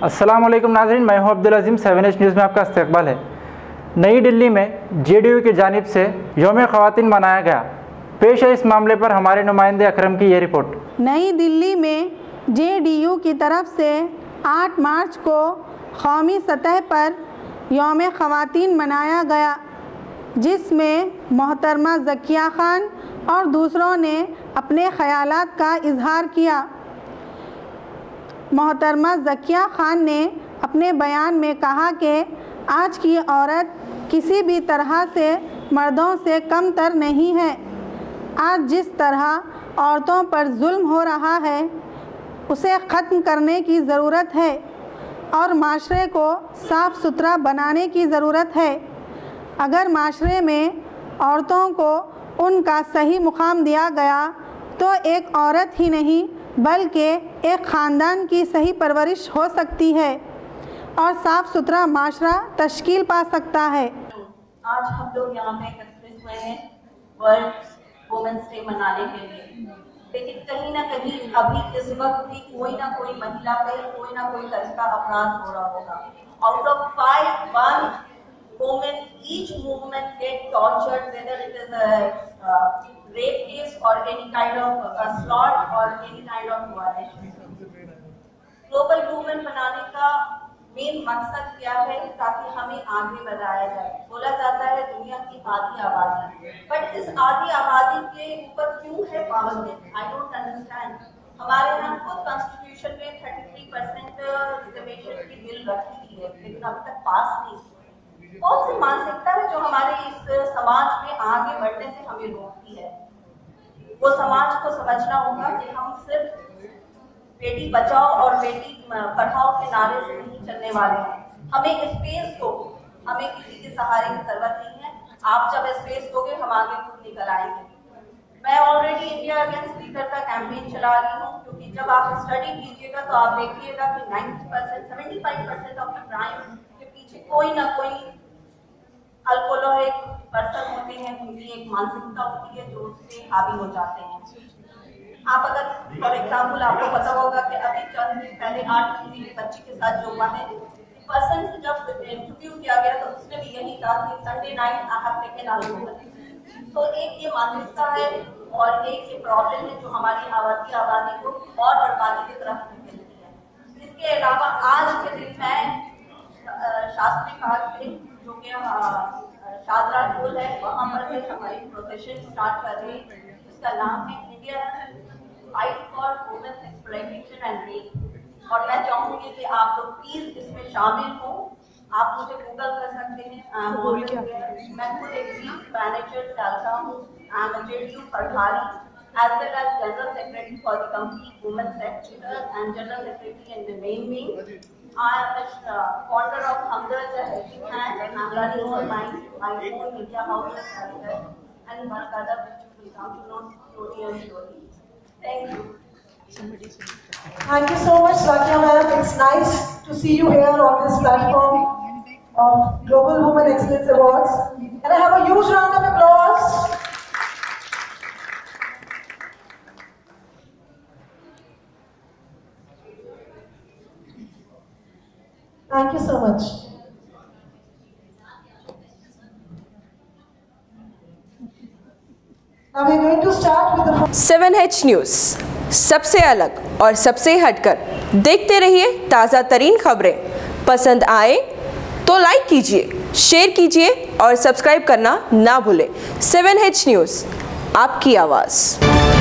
अस्सलाम वालेकुम नाज़रीन, मैं हूं अब्दुल अज़ीम। 7H न्यूज़ में आपका इस्तकबाल है। नई दिल्ली में JDU की जानिब से यौम ख़वातीन मनाया गया। पेश है इस मामले पर हमारे नुमाइंदे अकरम की ये रिपोर्ट। नई दिल्ली में JDU की तरफ से 8 मार्च को कौमी सतह पर यौम ख़वातीन मनाया गया, जिसमें मोहतरमा ज़किया ख़ान और दूसरों ने अपने ख़यालात का इजहार किया। मोहतरमा ज़किया ख़ान ने अपने बयान में कहा कि आज की औरत किसी भी तरह से मर्दों से कमतर नहीं है। आज जिस तरह औरतों पर जुल्म हो रहा है उसे ख़त्म करने की ज़रूरत है और माशरे को साफ़ सुथरा बनाने की ज़रूरत है। अगर माशरे में औरतों को उनका सही मुकाम दिया गया तो एक औरत ही नहीं बल्कि एक ख़ानदान की सही परवरिश हो सकती है और साफ़ सुथरा माशरा तश्कील पा सकता है। आज हम लोग यहाँ पे एकत्रित हुए हैं वर्ल्ड वुमेन्स डे मनाने के लिए, लेकिन कहीं ना कहीं अभी इस वक्त भी कोई ना कोई महिला पे कोई ना कोई तरह का अपराध हो रहा होगा। Out of 5, 1 women, each woman get tortured, whether it is a rape case or any kind of assault or any kind of violation. Global women बनाने का मेन मकसद क्या है? ताकि हमें आगे बढ़ाया जाए। बोला जाता है दुनिया की आधी आबादी, बट इस आधी आबादी के ऊपर क्यों है पाबंदी? I don't understand. हमारे यहाँ खुद कॉन्स्टिट्यूशन में 33% रिजर्वेशन की बिल रखी हुई है, लेकिन अब तक पास नहीं। बहुत सी मानसिकता है जो हमारे इस समाज में आगे बढ़ने से हमें रोकती है। वो समाज को समझना होगा कि हम सिर्फ बेटी बचाओ और बेटी पढ़ाओ के नारे से नहीं चलने वाले हैं। हमें स्पेस दो, हमें किसी के सहारे की जरूरत नहीं है। आप जब स्पेस दोगे हम आगे खुद निकल आएंगे। मैं ऑलरेडी इंडिया अगेंस्ट लीडर का कैंपेन चला रही हूँ, क्योंकि जब आप स्टडी कीजिएगा तो आप देखिएगा कि 90%, 75% ऑफ द क्राइम के पीछे कोई ना कोई अल्कोहलिक पर्सन होते हैं। उनकी एक मानसिकता होती है जो उससे हावी हो जाते हैं। आप अगर फॉर एग्जाम्पल आपको पता होगा कि अभी चंद दिन पहले 8 महीने की बच्ची के साथ जो हुआ है, पर्सन से जब इंटरव्यू किया गया तो उसने भी यही कहा कि Sunday night I have taken alcohol. तो एक ये मानसिकता है और एक ये प्रॉब्लम है जो हमारी आबादी को और बर्बादी की तरफ धकेलती है। इसके अलावा आज के दिन मैं शास्त्री घाट से जो कि शादरा टोल है वहाँ पर से हमारी प्रोसेशन स्टार्ट कर रही है। इसका नाम है India fight for women's exploitation and rape. और मैं चाहूंगी कि आप लोग प्लीज इसमें शामिल हो। आप मुझे गूगल कर सकते हैं। मैं खुद एक लीड मैनेजर डालता हूँ, JDU प्रभारी as well as General Secretary for the complete Women's Sector and General Secretary in the main wing. I am the founder of Hamdard Helping Hand and I am running all my own media houses and work other which will come to know slowly and slowly. Thank you. Thank you so much, Zakia ma'am. It's nice to see you here on this platform of Global Women Excellence Awards. Can I have a huge round of applause? Thank you so much. Now we are going to start with the 7H news, सबसे अलग और सबसे हटकर। देखते रहिए ताज़ा तरीन खबरें। पसंद आए तो लाइक कीजिए, शेयर कीजिए और सब्सक्राइब करना ना भूलें। 7H न्यूज़, आपकी आवाज़।